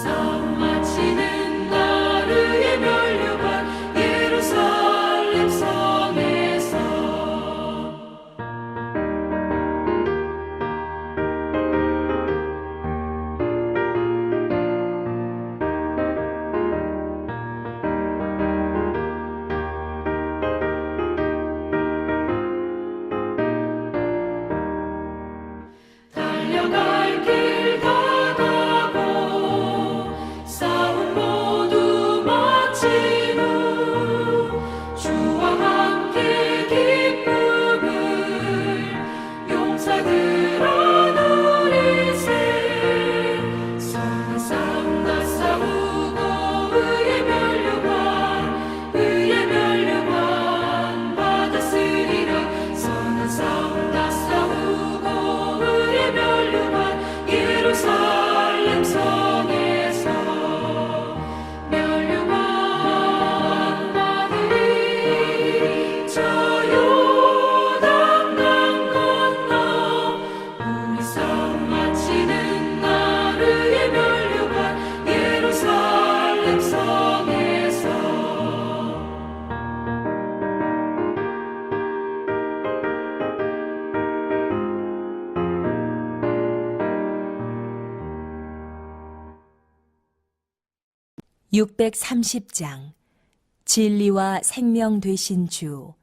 싸움 마치는 날 의에 면류관 예루살렘 성에서 달려갈 길 다 가고 싸움 모두 마친 후 주와 함께 기쁨을 용사들아 누리세. 선한 싸움 다 싸우고 의의 면류관 받았으리라. 선한 싸움 다 싸우고 의의 면류관 예루살렘 성에서 면류관 받으리. 저 요단강 건너 우리 싸움 마치는 날 의의 면류관 예루살렘 성에서. 630장 진리와 생명 되신 주.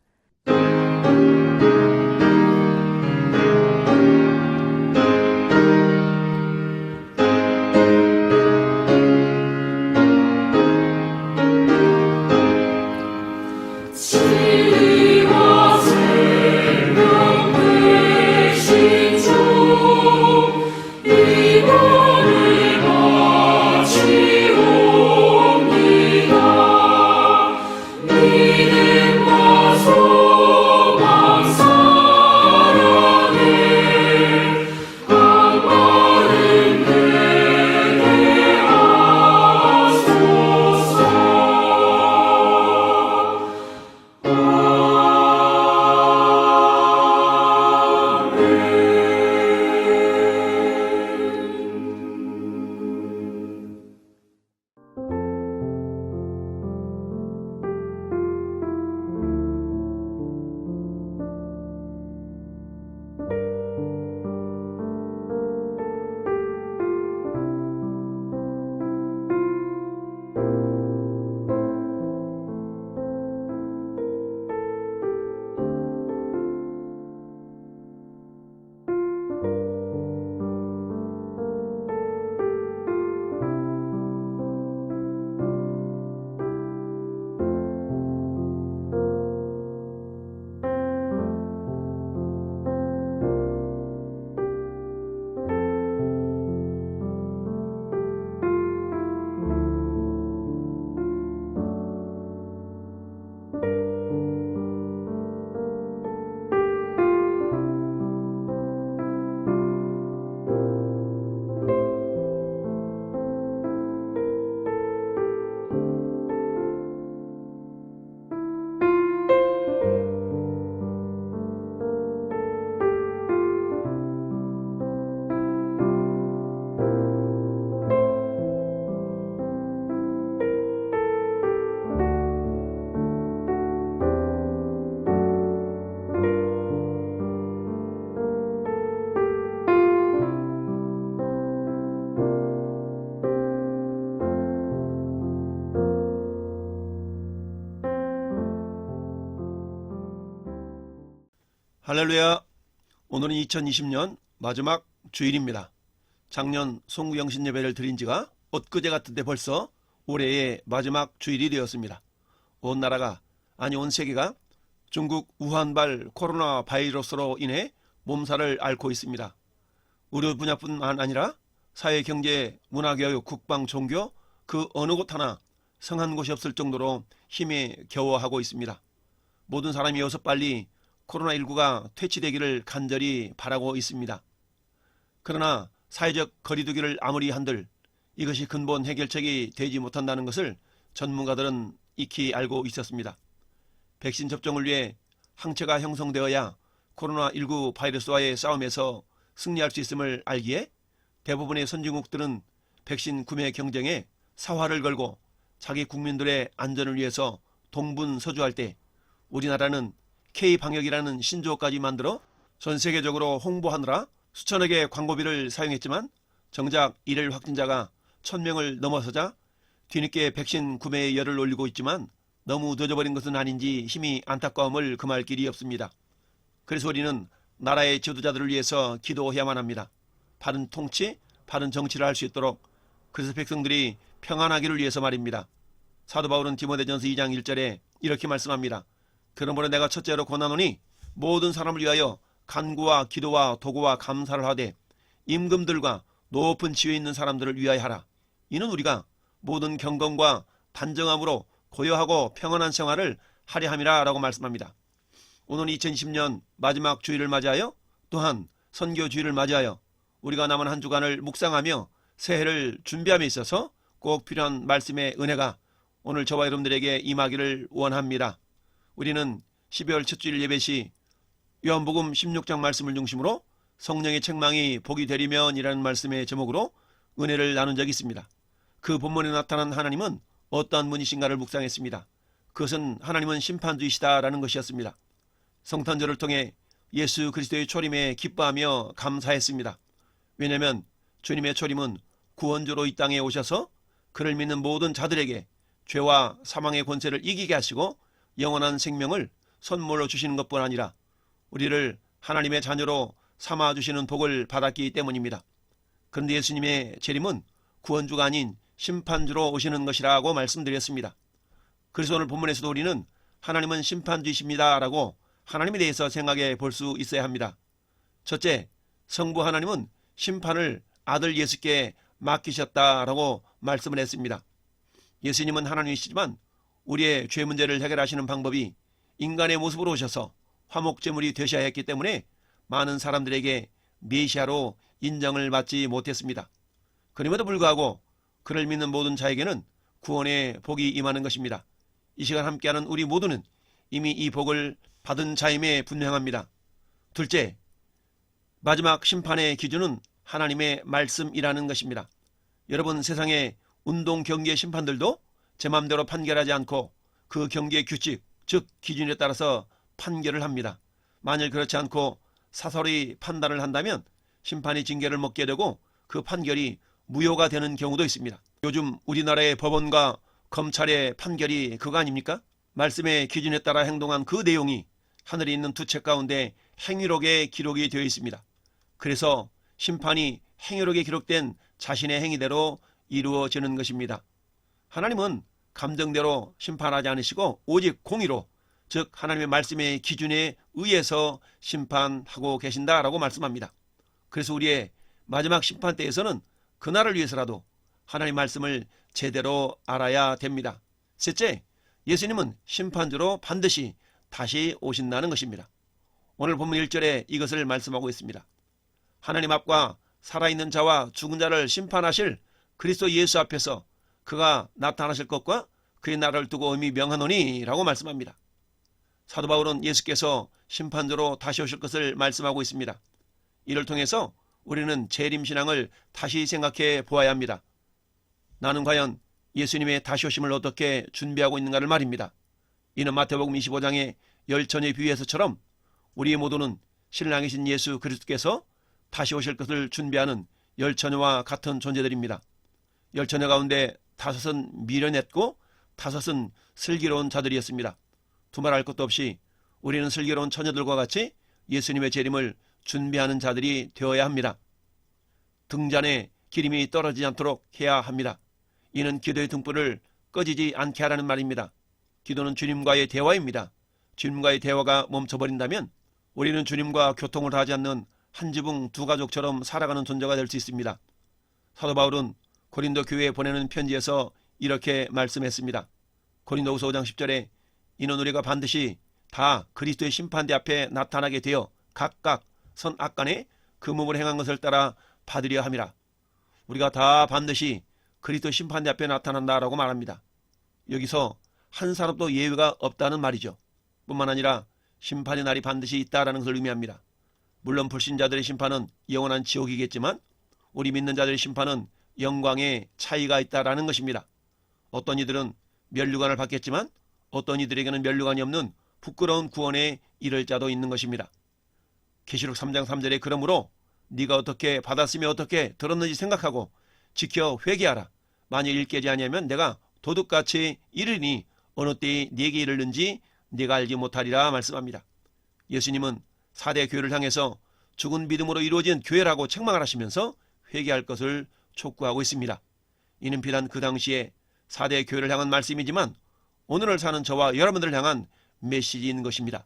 진리와 생명 되신 주 이번을 바치옵니다. 믿음과 소망 사랑에 강마음 되게 하소서. 할렐루야. 오늘은 2020년 마지막 주일입니다. 작년 송구영신 예배를 드린 지가 엊그제 같은데 벌써 올해의 마지막 주일이 되었습니다. 온 나라가, 아니 온 세계가 중국 우한발 코로나 바이러스로 인해 몸살을 앓고 있습니다. 의료 분야뿐만 아니라 사회, 경제, 문화, 교육, 국방, 종교 그 어느 곳 하나 성한 곳이 없을 정도로 힘에 겨워하고 있습니다. 모든 사람이 어서 빨리 코로나19가 퇴치되기를 간절히 바라고 있습니다. 그러나 사회적 거리두기를 아무리 한들 이것이 근본 해결책이 되지 못한다는 것을 전문가들은 익히 알고 있었습니다. 백신 접종을 위해 항체가 형성되어야 코로나19 바이러스와의 싸움에서 승리할 수 있음을 알기에 대부분의 선진국들은 백신 구매 경쟁에 사활을 걸고 자기 국민들의 안전을 위해서 동분서주할 때 우리나라는 K방역이라는 신조어까지 만들어 전 세계적으로 홍보하느라 수천억의 광고비를 사용했지만 정작 일일 확진자가 1000명을 넘어서자 뒤늦게 백신 구매에 열을 올리고 있지만 너무 늦어버린 것은 아닌지 힘이 안타까움을 금할 길이 없습니다. 그래서 우리는 나라의 지도자들을 위해서 기도해야만 합니다. 바른 통치, 바른 정치를 할 수 있도록. 그래서 백성들이 평안하기를 위해서 말입니다. 사도 바울은 디모데전서 2장 1절에 이렇게 말씀합니다. 그러므로 내가 첫째로 권하노니 모든 사람을 위하여 간구와 기도와 도구와 감사를 하되 임금들과 높은 지위에 있는 사람들을 위하여 하라. 이는 우리가 모든 경건과 단정함으로 고요하고 평안한 생활을 하려 함이라 라고 말씀합니다. 오늘 2020년 마지막 주일을 맞이하여 또한 선교 주일을 맞이하여 우리가 남은 한 주간을 묵상하며 새해를 준비함에 있어서 꼭 필요한 말씀의 은혜가 오늘 저와 여러분들에게 임하기를 원합니다. 우리는 12월 첫 주일 예배 시 요한복음 16장 말씀을 중심으로 성령의 책망이 복이 되리면이라는 말씀의 제목으로 은혜를 나눈 적이 있습니다. 그 본문에 나타난 하나님은 어떠한 분이신가를 묵상했습니다. 그것은 하나님은 심판주이시다라는 것이었습니다. 성탄절을 통해 예수 그리스도의 초림에 기뻐하며 감사했습니다. 왜냐하면 주님의 초림은 구원주로 이 땅에 오셔서 그를 믿는 모든 자들에게 죄와 사망의 권세를 이기게 하시고 영원한 생명을 선물로 주시는 것뿐 아니라 우리를 하나님의 자녀로 삼아주시는 복을 받았기 때문입니다. 그런데 예수님의 재림은 구원주가 아닌 심판주로 오시는 것이라고 말씀드렸습니다. 그래서 오늘 본문에서도 우리는 하나님은 심판주이십니다 라고 하나님에 대해서 생각해 볼 수 있어야 합니다. 첫째, 성부 하나님은 심판을 아들 예수께 맡기셨다라고 말씀을 했습니다. 예수님은 하나님이시지만 우리의 죄 문제를 해결하시는 방법이 인간의 모습으로 오셔서 화목제물이 되셔야 했기 때문에 많은 사람들에게 메시아로 인정을 받지 못했습니다. 그럼에도 불구하고 그를 믿는 모든 자에게는 구원의 복이 임하는 것입니다. 이 시간 함께하는 우리 모두는 이미 이 복을 받은 자임에 분명합니다. 둘째, 마지막 심판의 기준은 하나님의 말씀이라는 것입니다. 여러분, 세상의 운동 경기의 심판들도 제 맘대로 판결하지 않고 그 경기의 규칙, 즉 기준에 따라서 판결을 합니다. 만일 그렇지 않고 사설이 판단을 한다면 심판이 징계를 먹게 되고 그 판결이 무효가 되는 경우도 있습니다. 요즘 우리나라의 법원과 검찰의 판결이 그거 아닙니까? 말씀의 기준에 따라 행동한 그 내용이 하늘에 있는 두 책 가운데 행위록에 기록이 되어 있습니다. 그래서 심판이 행위록에 기록된 자신의 행위대로 이루어지는 것입니다. 하나님은 감정대로 심판하지 않으시고 오직 공의로, 즉 하나님의 말씀의 기준에 의해서 심판하고 계신다라고 말씀합니다. 그래서 우리의 마지막 심판 때에서는 그날을 위해서라도 하나님의 말씀을 제대로 알아야 됩니다. 셋째, 예수님은 심판주로 반드시 다시 오신다는 것입니다. 오늘 본문 1절에 이것을 말씀하고 있습니다. 하나님 앞과 살아있는 자와 죽은 자를 심판하실 그리스도 예수 앞에서 그가 나타나실 것과 그의 나라를 두고 의미 명하노니 라고 말씀합니다. 사도 바울은 예수께서 심판주로 다시 오실 것을 말씀하고 있습니다. 이를 통해서 우리는 재림신앙을 다시 생각해 보아야 합니다. 나는 과연 예수님의 다시 오심을 어떻게 준비하고 있는가를 말입니다. 이는 마태복음 25장의 열처녀의 비유에서처럼 우리 모두는 신랑이신 예수 그리스도께서 다시 오실 것을 준비하는 열처녀와 같은 존재들입니다. 열처녀 가운데 5은 미련했고 5은 슬기로운 자들이었습니다. 두말할 것도 없이 우리는 슬기로운 처녀들과 같이 예수님의 재림을 준비하는 자들이 되어야 합니다. 등잔에 기름이 떨어지지 않도록 해야 합니다. 이는 기도의 등불을 꺼지지 않게 하라는 말입니다. 기도는 주님과의 대화입니다. 주님과의 대화가 멈춰버린다면 우리는 주님과 교통을 하지 않는 한 지붕 두 가족처럼 살아가는 존재가 될 수 있습니다. 사도 바울은 고린도 교회에 보내는 편지에서 이렇게 말씀했습니다. 고린도후서 5장 10절에 이는 우리가 반드시 다 그리스도의 심판대 앞에 나타나게 되어 각각 선 악간에 그 몸을 행한 것을 따라 받으려 함이라. 우리가 다 반드시 그리스도 심판대 앞에 나타난다라고 말합니다. 여기서 한 사람도 예외가 없다는 말이죠. 뿐만 아니라 심판의 날이 반드시 있다라는 것을 의미합니다. 물론 불신자들의 심판은 영원한 지옥이겠지만 우리 믿는 자들의 심판은 영광의 차이가 있다라는 것입니다. 어떤 이들은 면류관을 받겠지만 어떤 이들에게는 면류관이 없는 부끄러운 구원에 이를 자도 있는 것입니다. 계시록 3장 3절에 그러므로 네가 어떻게 받았으며 어떻게 들었는지 생각하고 지켜 회개하라. 만일 일깨지 아니하면 내가 도둑같이 이르니 어느 때에 네게 이르는지 네가 알지 못하리라 말씀합니다. 예수님은 4대 교회를 향해서 죽은 믿음으로 이루어진 교회라고 책망을 하시면서 회개할 것을 촉구하고 있습니다. 이는 비단 그 당시에 4대 교회를 향한 말씀이지만 오늘을 사는 저와 여러분들을 향한 메시지인 것입니다.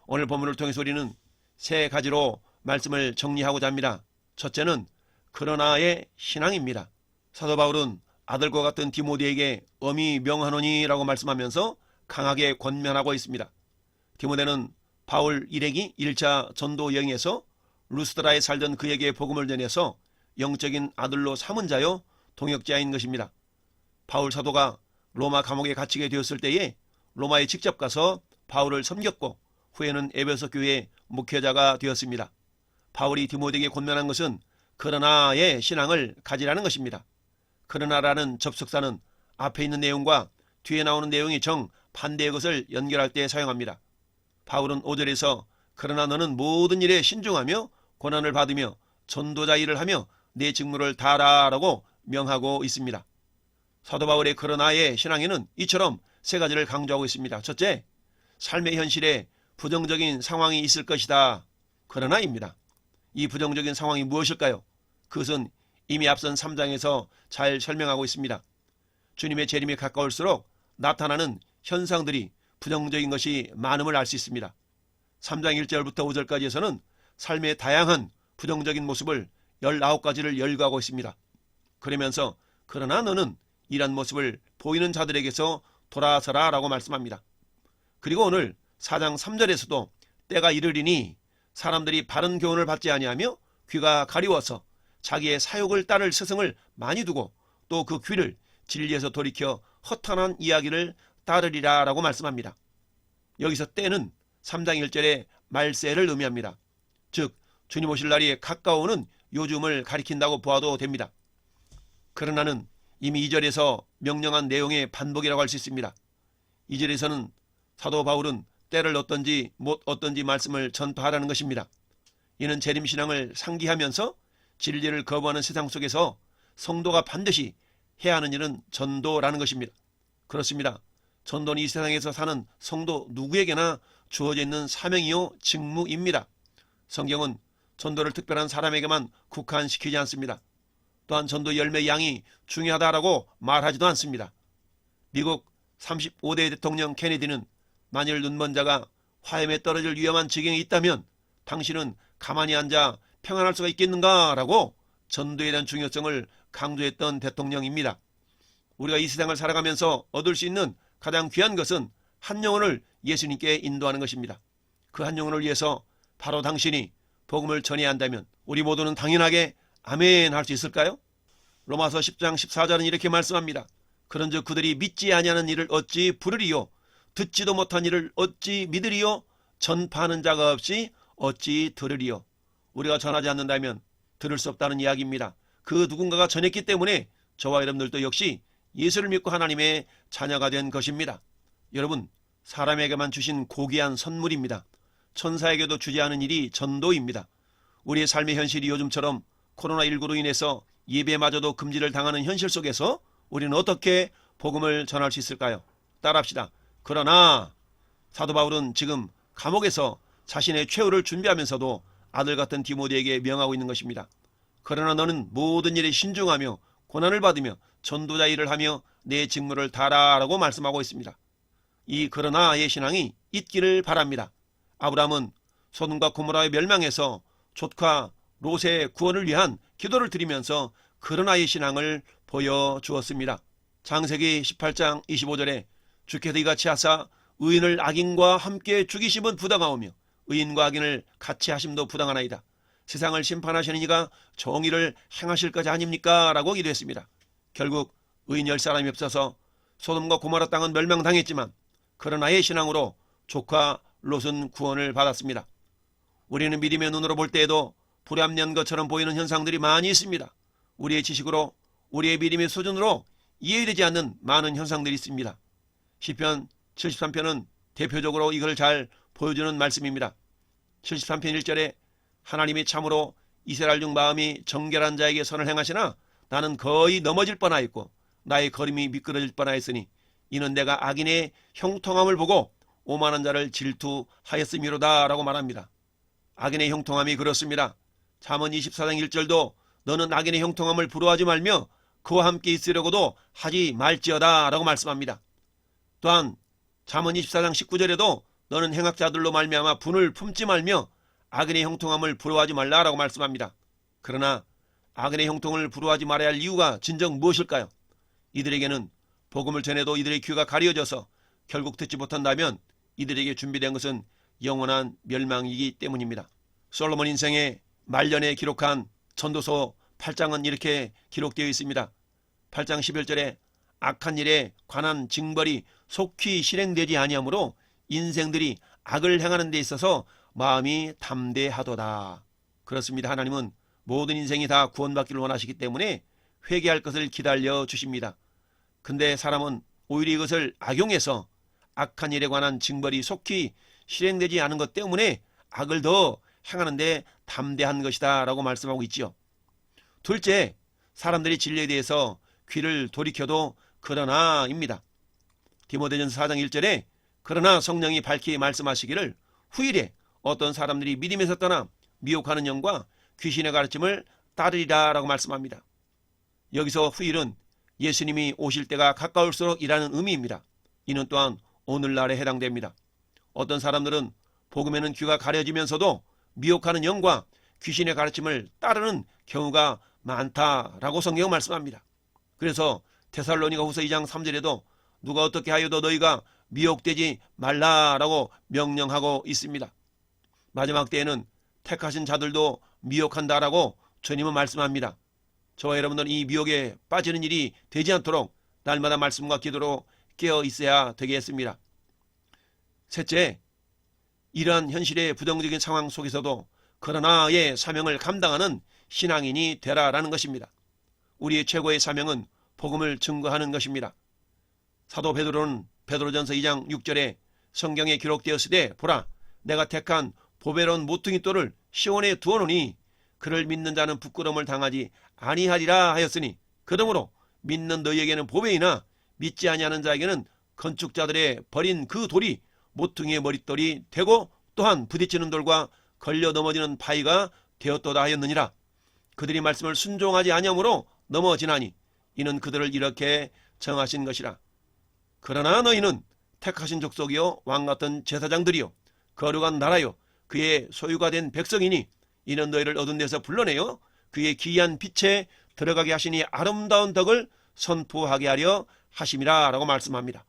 오늘 본문을 통해서 우리는 세 가지로 말씀을 정리하고자 합니다. 첫째는 그러나의 신앙입니다. 사도 바울은 아들과 같은 디모데에게 엄히 명하노니라고 말씀하면서 강하게 권면하고 있습니다. 디모데는 바울 일행이 1차 전도 여행에서 루스드라에 살던 그에게 복음을 전해서 영적인 아들로 삼은 자요 동역자인 것입니다. 바울 사도가 로마 감옥에 갇히게 되었을 때에 로마에 직접 가서 바울을 섬겼고 후에는 에베소 교회의 목회자가 되었습니다. 바울이 디모데에게 권면한 것은 그러나의 신앙을 가지라는 것입니다. 그러나라는 접속사는 앞에 있는 내용과 뒤에 나오는 내용이 정반대의 것을 연결할 때 사용합니다. 바울은 5절에서 그러나 너는 모든 일에 신중하며 고난을 받으며 전도자 일을 하며 내 직무를 다하라라고 명하고 있습니다. 사도 바울의 그러나의 신앙에는 이처럼 세 가지를 강조하고 있습니다. 첫째, 삶의 현실에 부정적인 상황이 있을 것이다. 그러나입니다. 이 부정적인 상황이 무엇일까요? 그것은 이미 앞선 3장에서 잘 설명하고 있습니다. 주님의 재림이 가까울수록 나타나는 현상들이 부정적인 것이 많음을 알 수 있습니다. 3장 1절부터 5절까지에서는 삶의 다양한 부정적인 모습을 19가지를 열거하고 있습니다. 그러면서 그러나 너는 이런 모습을 보이는 자들에게서 돌아서라 라고 말씀합니다. 그리고 오늘 4장 3절에서도 때가 이르리니 사람들이 바른 교훈을 받지 아니하며 귀가 가리워서 자기의 사욕을 따를 스승을 많이 두고 또 그 귀를 진리에서 돌이켜 허탄한 이야기를 따르리라 라고 말씀합니다. 여기서 때는 3장 1절의 말세를 의미합니다. 즉 주님 오실 날이 가까워오는 요즘을 가리킨다고 보아도 됩니다. 그러나는 이미 2절에서 명령한 내용의 반복이라고 할 수 있습니다. 2절에서는 사도 바울은 때를 어떤지 못 어떤지 말씀을 전파하라는 것입니다. 이는 재림신앙을 상기하면서 진리를 거부하는 세상 속에서 성도가 반드시 해야 하는 일은 전도라는 것입니다. 그렇습니다. 전도는 이 세상에서 사는 성도 누구에게나 주어져 있는 사명이요 직무입니다. 성경은 전도를 특별한 사람에게만 국한시키지 않습니다. 또한 전도 열매의 양이 중요하다라고 말하지도 않습니다. 미국 35대 대통령 케네디는 만일 눈먼 자가 화염에 떨어질 위험한 지경에 있다면 당신은 가만히 앉아 평안할 수가 있겠는가 라고 전도에 대한 중요성을 강조했던 대통령입니다. 우리가 이 세상을 살아가면서 얻을 수 있는 가장 귀한 것은 한 영혼을 예수님께 인도하는 것입니다. 그 한 영혼을 위해서 바로 당신이 복음을 전해야 한다면 우리 모두는 당연하게 아멘 할 수 있을까요? 로마서 10장 14절은 이렇게 말씀합니다. 그런즉 그들이 믿지 아니하는 일을 어찌 부르리요? 듣지도 못한 일을 어찌 믿으리요? 전파하는 자가 없이 어찌 들으리요? 우리가 전하지 않는다면 들을 수 없다는 이야기입니다. 그 누군가가 전했기 때문에 저와 여러분들도 역시 예수를 믿고 하나님의 자녀가 된 것입니다. 여러분, 사람에게만 주신 고귀한 선물입니다. 천사에게도 주지 않은 일이 전도입니다. 우리의 삶의 현실이 요즘처럼 코로나19로 인해서 예배마저도 금지를 당하는 현실 속에서 우리는 어떻게 복음을 전할 수 있을까요? 따라합시다. 그러나 사도 바울은 지금 감옥에서 자신의 최후를 준비하면서도 아들 같은 디모데에게 명하고 있는 것입니다. 그러나 너는 모든 일에 신중하며 고난을 받으며 전도자 일을 하며 내 직무를 다하라고 말씀하고 있습니다. 이 그러나의 신앙이 있기를 바랍니다. 아브라함은 소돔과 고모라의 멸망에서 조카 롯의 구원을 위한 기도를 드리면서 그러나의 신앙을 보여주었습니다. 창세기 18장 25절에 주께서 이같이 하사 의인을 악인과 함께 죽이심은 부당하오며 의인과 악인을 같이 하심도 부당하나이다. 세상을 심판하시는 이가 정의를 행하실 것 아닙니까? 라고 기도했습니다. 결국 의인 10사람이 없어서 소돔과 고모라 땅은 멸망당했지만 그러나의 신앙으로 조카 롯은 구원을 받았습니다. 우리는 믿음의 눈으로 볼 때에도 불합리한 것처럼 보이는 현상들이 많이 있습니다. 우리의 지식으로 우리의 믿음의 수준으로 이해되지 않는 많은 현상들이 있습니다. 시편 73편은 대표적으로 이걸 잘 보여주는 말씀입니다. 73편 1절에 하나님이 참으로 이스라엘 중 마음이 정결한 자에게 선을 행하시나 나는 거의 넘어질 뻔하였고 나의 걸음이 미끄러질 뻔하였으니 이는 내가 악인의 형통함을 보고 오만한 자를 질투하였음이로다 라고 말합니다. 악인의 형통함이 그렇습니다. 잠언 24장 1절도 너는 악인의 형통함을 부러워하지 말며 그와 함께 있으려고도 하지 말지어다 라고 말씀합니다. 또한 잠언 24장 19절에도 너는 행악자들로 말미암아 분을 품지 말며 악인의 형통함을 부러워하지 말라라고 말씀합니다. 그러나 악인의 형통을 부러워하지 말아야 할 이유가 진정 무엇일까요? 이들에게는 복음을 전해도 이들의 귀가 가려져서 결국 듣지 못한다면 이들에게 준비된 것은 영원한 멸망이기 때문입니다. 솔로몬 인생의 말년에 기록한 전도서 8장은 이렇게 기록되어 있습니다. 8장 11절에 악한 일에 관한 징벌이 속히 실행되지 아니하므로 인생들이 악을 행하는 데 있어서 마음이 담대하도다. 그렇습니다. 하나님은 모든 인생이 다 구원받기를 원하시기 때문에 회개할 것을 기다려 주십니다. 근데 사람은 오히려 이것을 악용해서 악한 일에 관한 징벌이 속히 실행되지 않은 것 때문에 악을 더 행하는데 담대한 것이다 라고 말씀하고 있지요. 둘째, 사람들이 진리에 대해서 귀를 돌이켜도 그러나입니다. 디모데전서 4장 1절에 그러나 성령이 밝히 말씀하시기를 후일에 어떤 사람들이 믿음에서 떠나 미혹하는 영과 귀신의 가르침을 따르리라 라고 말씀합니다. 여기서 후일은 예수님이 오실 때가 가까울수록 이라는 의미입니다. 이는 또한 오늘날에 해당됩니다. 어떤 사람들은 복음에는 귀가 가려지면서도 미혹하는 영과 귀신의 가르침을 따르는 경우가 많다라고 성경은 말씀합니다. 그래서 데살로니가 후서 2장 3절에도 누가 어떻게 하여도 너희가 미혹되지 말라라고 명령하고 있습니다. 마지막 때에는 택하신 자들도 미혹한다라고 주님은 말씀합니다. 저와 여러분들은 이 미혹에 빠지는 일이 되지 않도록 날마다 말씀과 기도로 깨어 있어야 되겠습니다. 셋째, 이러한 현실의 부정적인 상황 속에서도 그러나의 사명을 감당하는 신앙인이 되라라는 것입니다. 우리의 최고의 사명은 복음을 증거하는 것입니다. 사도 베드로는 베드로전서 2장 6절에 성경에 기록되었으되 보라 내가 택한 보배로운 모퉁이 돌을 시온에 두어놓으니 그를 믿는 자는 부끄러움을 당하지 아니하리라 하였으니 그러므로 믿는 너희에게는 보배이나 믿지 아니하는 자에게는 건축자들의 버린 그 돌이 모퉁이의 머릿돌이 되고 또한 부딪히는 돌과 걸려 넘어지는 바위가 되었도다 하였느니라. 그들이 말씀을 순종하지 아니하므로 넘어지나니 이는 그들을 이렇게 정하신 것이라. 그러나 너희는 택하신 족속이요 왕같은 제사장들이요 거룩한 나라요 그의 소유가 된 백성이니 이는 너희를 어두운 데서 불러내어 그의 기이한 빛에 들어가게 하시니 아름다운 덕을 선포하게 하려 하심이라 라고 말씀합니다.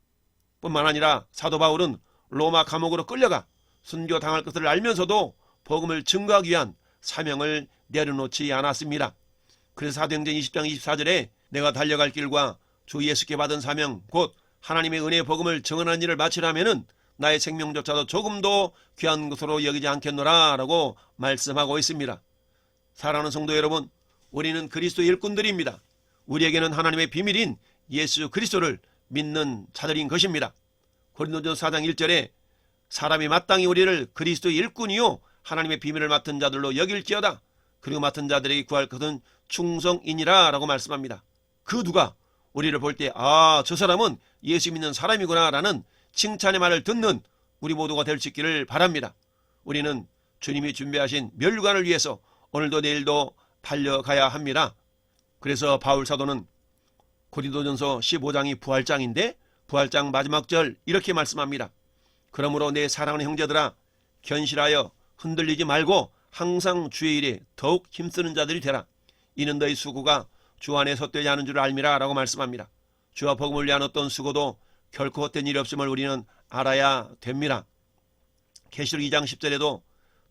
뿐만 아니라 사도 바울은 로마 감옥으로 끌려가 순교당할 것을 알면서도 복음을 증거하기 위한 사명을 내려놓지 않았습니다. 그래서 사도행전 20장 24절에 내가 달려갈 길과 주 예수께 받은 사명 곧 하나님의 은혜의 복음을 증언하는 일을 마치려면은 나의 생명조차도 조금도 귀한 것으로 여기지 않겠노라 라고 말씀하고 있습니다. 사랑하는 성도 여러분, 우리는 그리스도의 일꾼들입니다. 우리에게는 하나님의 비밀인 예수 그리스도를 믿는 자들인 것입니다. 고린도전서 4장 1절에 사람이 마땅히 우리를 그리스도의 일꾼이요 하나님의 비밀을 맡은 자들로 여길지어다. 그리고 맡은 자들에게 구할 것은 충성이니라 라고 말씀합니다. 그 누가 우리를 볼 때 저 사람은 예수 믿는 사람이구나 라는 칭찬의 말을 듣는 우리 모두가 될 수 있기를 바랍니다. 우리는 주님이 준비하신 멸관을 위해서 오늘도 내일도 달려가야 합니다. 그래서 바울 사도는 고린도전서 15장이 부활장인데 부활장 마지막 절 이렇게 말씀합니다. 그러므로 내 사랑하는 형제들아 견실하여 흔들리지 말고 항상 주의 일에 더욱 힘쓰는 자들이 되라. 이는 너희 수고가 주 안에 헛되지 않은 줄 알미라 라고 말씀합니다. 주와 복음을 위한 어떤 수고도 결코 헛된 일이 없음을 우리는 알아야 됩니다. 계시록 2장 10절에도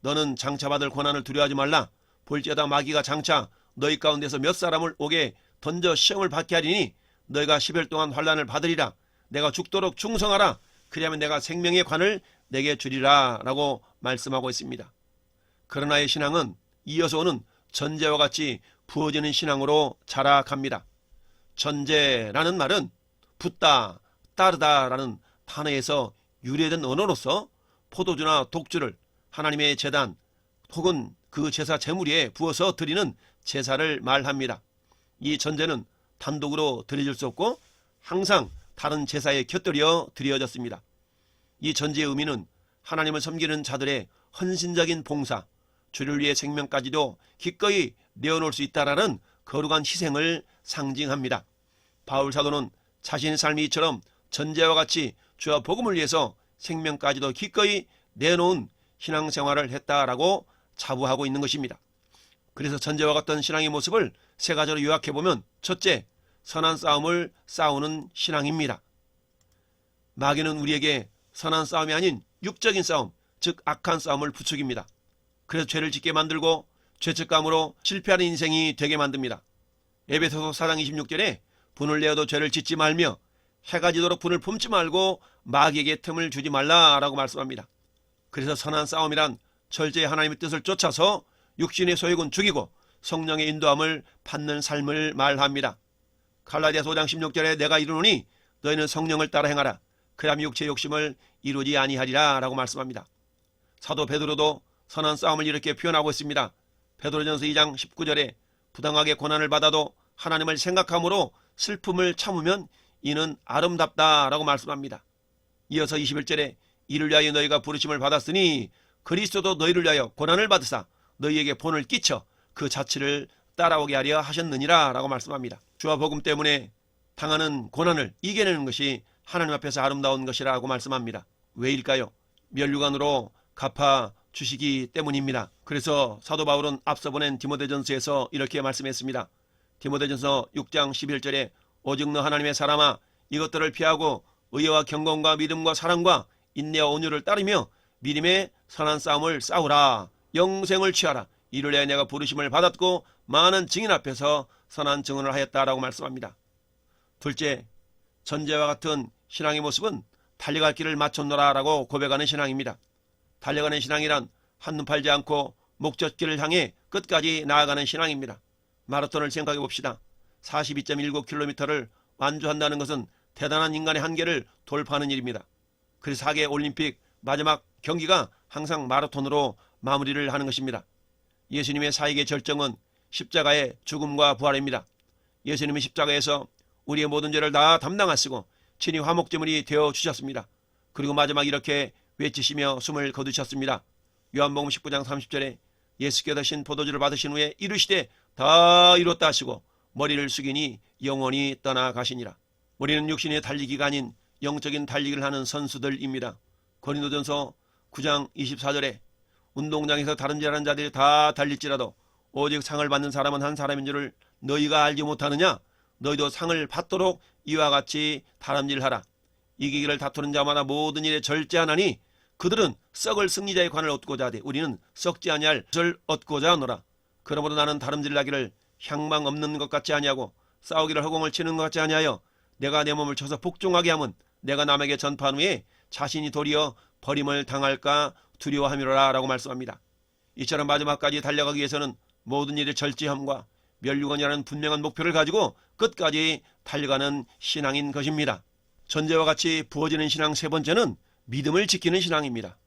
너는 장차받을 고난을 두려워하지 말라. 볼지어다 마귀가 장차 너희 가운데서 몇 사람을 오게 던져 시험을 받게 하리니 너희가 10일 동안 환난을 받으리라. 내가 죽도록 충성하라. 그리하면 내가 생명의 관을 내게 주리라 라고 말씀하고 있습니다. 그러나의 신앙은 이어서 오는 전제와 같이 부어지는 신앙으로 자라갑니다. 전제라는 말은 붙다, 따르다라는 단어에서 유래된 언어로서 포도주나 독주를 하나님의 제단 혹은 그 제사 제물 위에 부어서 드리는 제사를 말합니다. 이 전제는 단독으로 드려질 수 없고 항상 다른 제사에 곁들여 드려졌습니다. 이 전제의 의미는 하나님을 섬기는 자들의 헌신적인 봉사, 주를 위해 생명까지도 기꺼이 내어놓을 수 있다라는 거룩한 희생을 상징합니다. 바울 사도는 자신의 삶이 이처럼 전제와 같이 주와 복음을 위해서 생명까지도 기꺼이 내놓은 신앙생활을 했다라고 자부하고 있는 것입니다. 그래서 전제와 같던 신앙의 모습을 세 가지로 요약해보면, 첫째, 선한 싸움을 싸우는 신앙입니다. 마귀는 우리에게 선한 싸움이 아닌 육적인 싸움, 즉 악한 싸움을 부추깁니다. 그래서 죄를 짓게 만들고 죄책감으로 실패하는 인생이 되게 만듭니다. 에베소서 4장 26절에 분을 내어도 죄를 짓지 말며 해가 지도록 분을 품지 말고 마귀에게 틈을 주지 말라라고 말씀합니다. 그래서 선한 싸움이란 철저히 하나님의 뜻을 쫓아서 육신의 소욕은 죽이고 성령의 인도함을 받는 삶을 말합니다. 갈라디아서 5장 16절에 내가 이르노니 너희는 성령을 따라 행하라. 그리하면 육체의 욕심을 이루지 아니하리라 라고 말씀합니다. 사도 베드로도 선한 싸움을 이렇게 표현하고 있습니다. 베드로전서 2장 19절에 부당하게 고난을 받아도 하나님을 생각함으로 슬픔을 참으면 이는 아름답다 라고 말씀합니다. 이어서 21절에 이를 위하여 너희가 부르심을 받았으니 그리스도도 너희를 위하여 고난을 받으사 너희에게 본을 끼쳐 그 자취를 따라오게 하려 하셨느니라 라고 말씀합니다. 주와 복음 때문에 당하는 고난을 이겨내는 것이 하나님 앞에서 아름다운 것이라고 말씀합니다. 왜일까요? 면류관으로 갚아 주시기 때문입니다. 그래서 사도 바울은 앞서 보낸 디모데전서에서 이렇게 말씀했습니다. 디모데전서 6장 11절에 오직 너 하나님의 사람아 이것들을 피하고 의와 경건과 믿음과 사랑과 인내와 온유를 따르며 믿음의 선한 싸움을 싸우라. 영생을 취하라. 이를 위하여 내가 부르심을 받았고 많은 증인 앞에서 선한 증언을 하였다라고 말씀합니다. 둘째, 전제와 같은 신앙의 모습은 달려갈 길을 맞췄노라 라고 고백하는 신앙입니다. 달려가는 신앙이란 한눈 팔지 않고 목적지를 향해 끝까지 나아가는 신앙입니다. 마라톤을 생각해 봅시다. 42.19km를 완주한다는 것은 대단한 인간의 한계를 돌파하는 일입니다. 그래서 하계 올림픽 마지막 경기가 항상 마라톤으로 마무리를 하는 것입니다. 예수님의 사역의 절정은 십자가의 죽음과 부활입니다. 예수님의 십자가에서 우리의 모든 죄를 다 담당하시고 친히 화목제물이 되어 주셨습니다. 그리고 마지막 이렇게 외치시며 숨을 거두셨습니다. 요한복음 19장 30절에 예수께서 신 포도주를 받으신 후에 이르시되 다 이뤘다 하시고 머리를 숙이니 영원히 떠나가시니라. 우리는 육신의 달리기가 아닌 영적인 달리기를 하는 선수들입니다. 고린도전서 9장 24절에 운동장에서 다름질하는 자들이 다 달릴지라도 오직 상을 받는 사람은 한 사람인 줄을 너희가 알지 못하느냐? 너희도 상을 받도록 이와 같이 다름질하라. 이기기를 다투는 자마다 모든 일에 절제하나니 그들은 썩을 승리자의 관을 얻고자 하되 우리는 썩지 아니할 것을 얻고자 하노라. 그러므로 나는 다름질나기를 향망 없는 것 같지 아니하고 싸우기를 허공을 치는 것 같지 아니하여 내가 내 몸을 쳐서 복종하게 하면 내가 남에게 전파한 후에 자신이 도리어 버림을 당할까 두려워함이로라 라고 말씀합니다. 이처럼 마지막까지 달려가기 위해서는 모든 일의 절제함과 멸류관이라는 분명한 목표를 가지고 끝까지 달려가는 신앙인 것입니다. 전제와 같이 부어지는 신앙 세 번째는 믿음을 지키는 신앙입니다.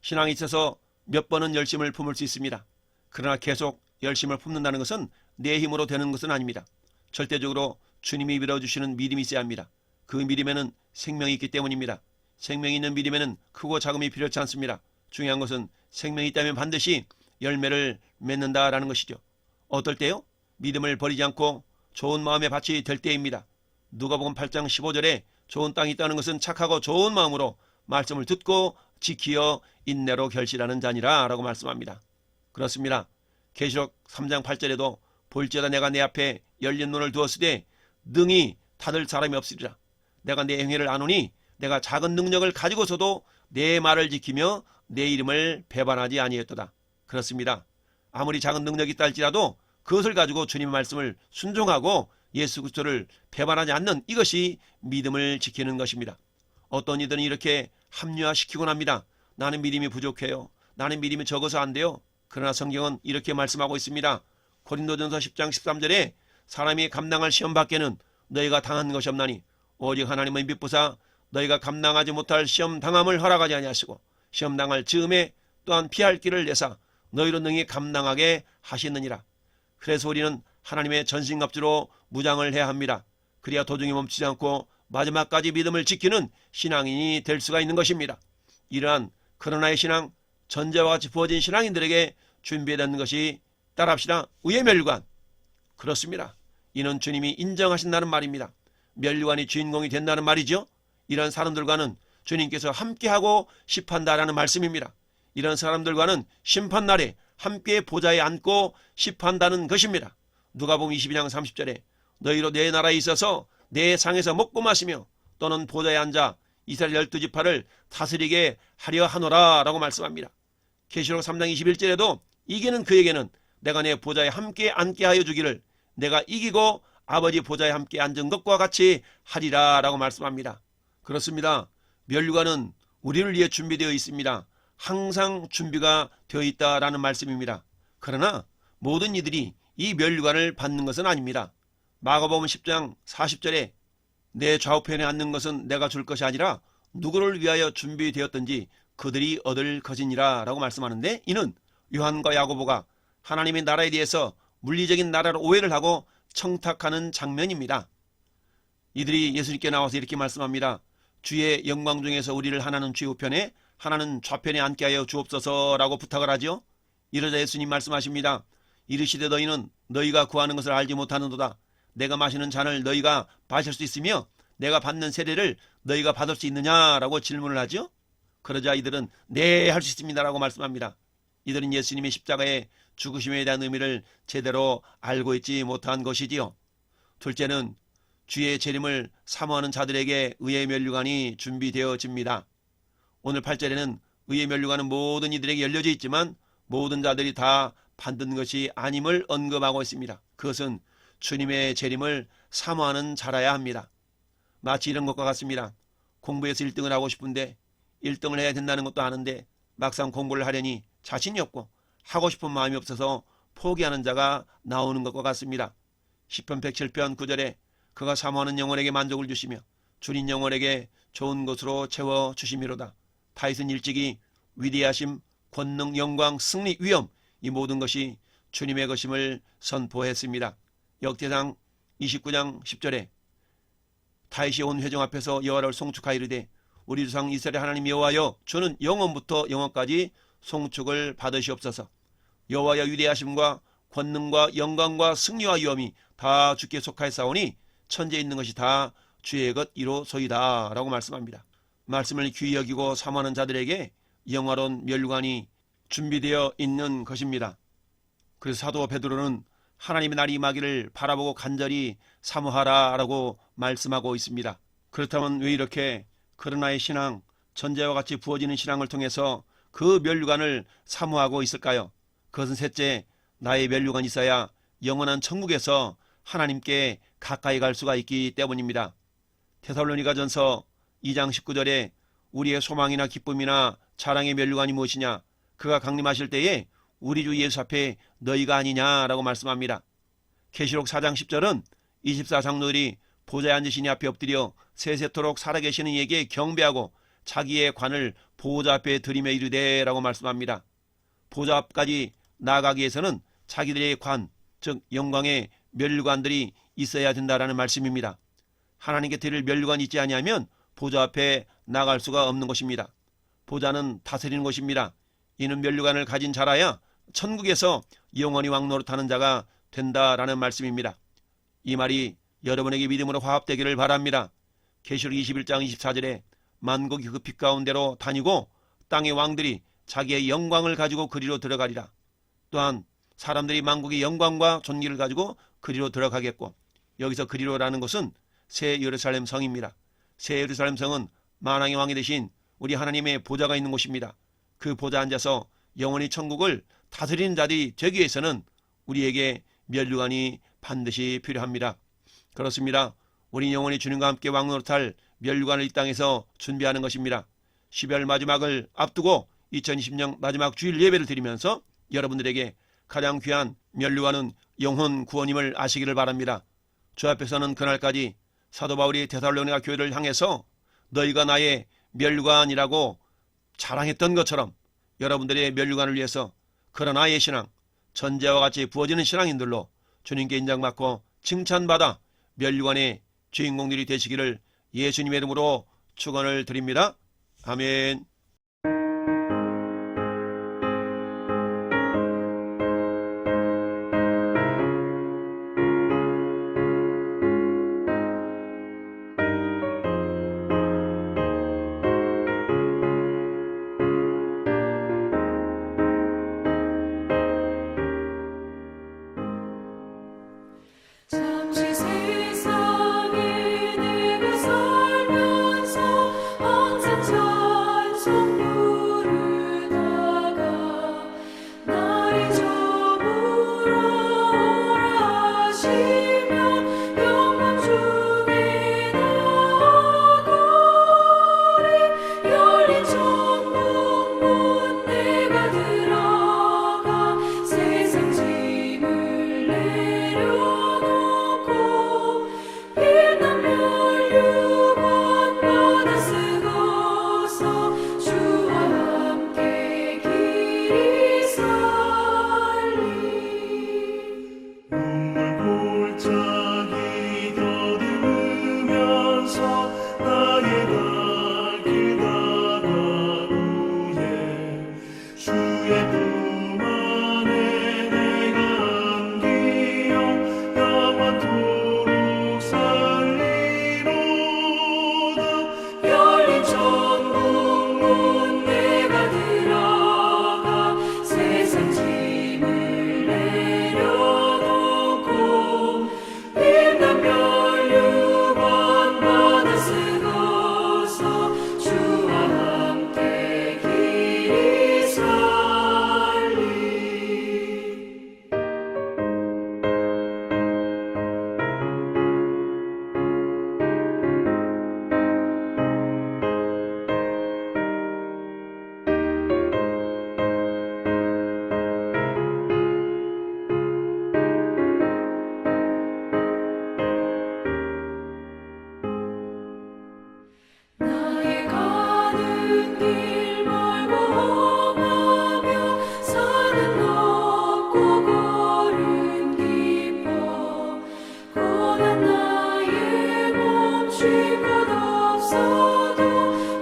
신앙에 있어서 몇 번은 열심을 품을 수 있습니다. 그러나 계속 열심을 품는다는 것은 내 힘으로 되는 것은 아닙니다. 절대적으로 주님이 밀어주시는 믿음이 있어야 합니다. 그 믿음에는 생명이 있기 때문입니다. 생명이 있는 믿음에는 크고 작음이 필요치 않습니다. 중요한 것은 생명이 있다면 반드시 열매를 맺는다라는 것이죠. 어떨 때요? 믿음을 버리지 않고 좋은 마음의 밭이 될 때입니다. 누가복음 8장 15절에 좋은 땅이 있다는 것은 착하고 좋은 마음으로 말씀을 듣고 지키어 인내로 결실하는 자니라 라고 말씀합니다. 그렇습니다. 계시록 3장 8절에도 볼지어다 내가 내 앞에 열린 문을 두었으되 능히 닫을 사람이 없으리라. 내가 내 행위를 아노니 내가 작은 능력을 가지고서도 내 말을 지키며 내 이름을 배반하지 아니했도다. 그렇습니다. 아무리 작은 능력이 있다 할지라도 그것을 가지고 주님의 말씀을 순종하고 예수 그리스도를 배반하지 않는 이것이 믿음을 지키는 것입니다. 어떤 이들은 이렇게 합리화시키곤 합니다. 나는 믿음이 부족해요. 나는 믿음이 적어서 안 돼요. 그러나 성경은 이렇게 말씀하고 있습니다. 고린도전서 10장 13절에 사람이 감당할 시험 밖에는 너희가 당한 것이 없나니 오직 하나님의 미쁘사 너희가 감당하지 못할 시험 당함을 허락하지 아니하시고 시험 당할 즈음에 또한 피할 길을 내사 너희로 능히 감당하게 하시느니라. 그래서 우리는 하나님의 전신갑주로 무장을 해야 합니다. 그래야 도중에 멈추지 않고 마지막까지 믿음을 지키는 신앙인이 될 수가 있는 것입니다. 이러한 그러나의 신앙, 전제와 같이 부어진 신앙인들에게 준비되는 것이 따라합시다. 의의 면류관. 그렇습니다. 이는 주님이 인정하신다는 말입니다. 면류관이 주인공이 된다는 말이죠. 이런 사람들과는 주님께서 함께하고 싶한다라는 말씀입니다. 이런 사람들과는 심판날에 함께 보좌에 앉고 싶한다는 것입니다. 누가복음 22장 30절에 너희로 내 나라에 있어서 내 상에서 먹고 마시며 또는 보좌에 앉아 이스라엘 12지파를 다스리게 하려 하노라 라고 말씀합니다. 계시록 3장 21절에도 이기는 그에게는 내가 내 보좌에 함께 앉게 하여 주기를 내가 이기고 아버지 보좌에 함께 앉은 것과 같이 하리라 라고 말씀합니다. 그렇습니다. 면류관은 우리를 위해 준비되어 있습니다. 항상 준비가 되어 있다라는 말씀입니다. 그러나 모든 이들이 이 면류관을 받는 것은 아닙니다. 마가복음 10장 40절에 내 좌우편에 앉는 것은 내가 줄 것이 아니라 누구를 위하여 준비되었든지 그들이 얻을 것이니라 라고 말씀하는데, 이는 요한과 야고보가 하나님의 나라에 대해서 물리적인 나라로 오해를 하고 청탁하는 장면입니다. 이들이 예수님께 나와서 이렇게 말씀합니다. 주의 영광 중에서 우리를 하나는 좌우편에 하나는 좌편에 앉게 하여 주옵소서 라고 부탁을 하죠. 이러자 예수님 말씀하십니다. 이르시되 너희는 너희가 구하는 것을 알지 못하는도다. 내가 마시는 잔을 너희가 마실 수 있으며 내가 받는 세례를 너희가 받을 수 있느냐라고 질문을 하죠. 그러자 이들은 네, 할 수 있습니다 라고 말씀합니다. 이들은 예수님의 십자가의 죽으심에 대한 의미를 제대로 알고 있지 못한 것이지요. 둘째는 주의 재림을 사모하는 자들에게 의의 면류관이 준비되어집니다. 오늘 8절에는 의의 면류관은 모든 이들에게 열려져 있지만 모든 자들이 다 받는 것이 아님을 언급하고 있습니다. 그것은 주님의 재림을 사모하는 자라야 합니다. 마치 이런 것과 같습니다. 공부에서 1등을 하고 싶은데 1등을 해야 된다는 것도 아는데 막상 공부를 하려니 자신이 없고 하고 싶은 마음이 없어서 포기하는 자가 나오는 것과 같습니다. 시편 107편 9절에 그가 사모하는 영혼에게 만족을 주시며 줄인 영혼에게 좋은 것으로 채워주심이로다. 다윗은 일찍이 위대하심, 권능, 영광, 승리, 위엄 이 모든 것이 주님의 것임을 선포했습니다. 역대상 29장 10절에 다윗이 온 회중 앞에서 여호와를 송축하이르되 우리 조상 이스라엘 하나님 여호와여 주는 영원부터 영원까지 송축을 받으시옵소서. 여호와의 위대하심과 권능과 영광과 승리와 위엄이 다 주께 속하였사오니 천지에 있는 것이 다 주의 것이로소이다 라고 말씀합니다. 말씀을 귀히 여기고 사모하는 자들에게 영화로운 면류관이 준비되어 있는 것입니다. 그래서 사도 베드로는 하나님의 날이 임하기를 바라보고 간절히 사모하라 라고 말씀하고 있습니다. 그렇다면 왜 이렇게 그러나의 신앙, 전제와 같이 부어지는 신앙을 통해서 그 면류관을 사모하고 있을까요? 그것은 셋째, 나의 면류관이 있어야 영원한 천국에서 하나님께 가까이 갈 수가 있기 때문입니다. 데살로니가전서 2장 19절에 우리의 소망이나 기쁨이나 자랑의 면류관이 무엇이냐? 그가 강림하실 때에 우리 주 예수 앞에 너희가 아니냐라고 말씀합니다. 계시록 4장 10절은 24장로들이 보좌에 앉으신 이 앞에 엎드려 세세토록 살아계시는 이에게 경배하고 자기의 관을 보좌 앞에 들이며 이르되 라고 말씀합니다. 보좌 앞까지 나아가기 위해서는 자기들의 관, 즉 영광의 면류관들이 있어야 된다라는 말씀입니다. 하나님께 드릴 면류관이 있지 아니하면 보좌 앞에 나갈 수가 없는 것입니다. 보좌는 다스리는 것입니다. 이는 면류관을 가진 자라야 천국에서 영원히 왕노릇하는 자가 된다라는 말씀입니다. 이 말이 여러분에게 믿음으로 화합되기를 바랍니다. 계시록 21장 24절에 만국이 그 빛 가운데로 다니고 땅의 왕들이 자기의 영광을 가지고 그리로 들어가리라. 또한 사람들이 만국의 영광과 존귀를 가지고 그리로 들어가겠고, 여기서 그리로라는 것은 새 예루살렘 성입니다. 새 예루살렘 성은 만왕의 왕이 되신 우리 하나님의 보좌가 있는 곳입니다. 그 보좌 앉아서 영원히 천국을 다스리는 자들이 되기 위해서는 우리에게 면류관이 반드시 필요합니다. 그렇습니다. 우리 영원히 주님과 함께 왕노릇할 면류관을 이 땅에서 준비하는 것입니다. 12월 마지막을 앞두고 2020년 마지막 주일 예배를 드리면서 여러분들에게 가장 귀한 면류관은 영혼 구원임을 아시기를 바랍니다. 주 앞에서는 그날까지 사도 바울이 데살로니가 교회를 향해서 너희가 나의 멸류관이라고 자랑했던 것처럼 여러분들의 멸류관을 위해서 그런 아이의 신앙, 전제와 같이 부어지는 신앙인들로 주님께 인정받고 칭찬받아 멸류관의 주인공들이 되시기를 예수님의 이름으로 축원을 드립니다. 아멘. 잠시 세상에 내가 살면서 항상 찬송 부르다가 날이 저물어 오라 하시면 영광 중에 나아가리 열린 천국 문 내가 들어가 세상 짐을 내려놓고 빛난 멸류관 받아 쓰고서 주와 함께 길이 살리 눈물 골짜기 더듬으면서 나의 발길 다간 후에 주의 품 안에 내가 안기어 영원토록 살리로다. 열린 천국 문 내가 들어가 세상 짐을 내려놓고 빛난 멸류관 받아 쓰고서 주와 함께 길이 살리 나의 가는 길 멀고 험하며 산은 높고 걸음 깊어 고난 나의 멈출 곳 없어도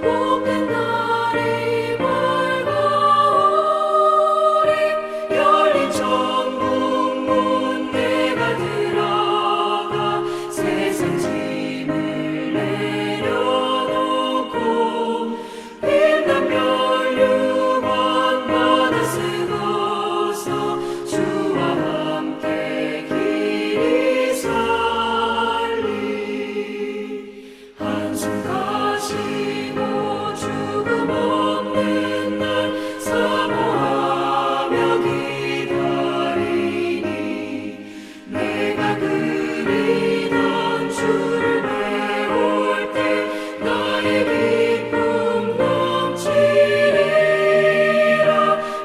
복된 날이 밝아오리 열린 천국 문 내가 들어가 세상 짐을 내려놓고 빛난 멸류관 받아 쓰고서 주와 함께 길이 살리 한숨 가시고 죽음 없는 날 사모하며 기다리니 내가 그리던 주를 배울 때 나의 기쁨 넘치리라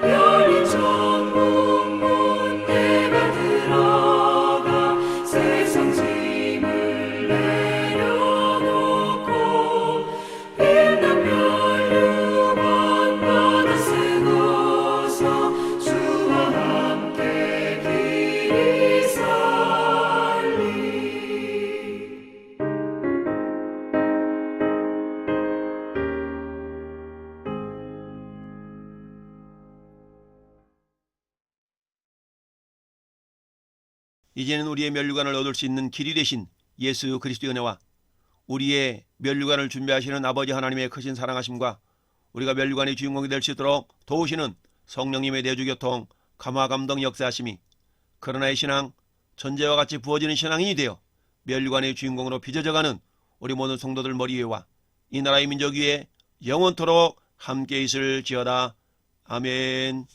열린 천국 문 내가 들어가 세상 짐을 내려놓고 빛난 멸류관 받아 쓰고서 주와 함께 길이 살리 이제는 우리의 멸류관을 얻을 수 있는 길이 되신 예수 그리스도의 은혜와 우리의 멸류관을 준비하시는 아버지 하나님의 크신 사랑하심과 우리가 멸류관의 주인공이 될 수 있도록 도우시는 성령님의 내주교통, 감화 감동 역사하심이 그러나의 신앙, 전제와 같이 부어지는 신앙인이 되어 멸류관의 주인공으로 빚어져가는 우리 모든 성도들 머리 위에와 이 나라의 민족 위에 영원토록 함께 있을지어다. 아멘.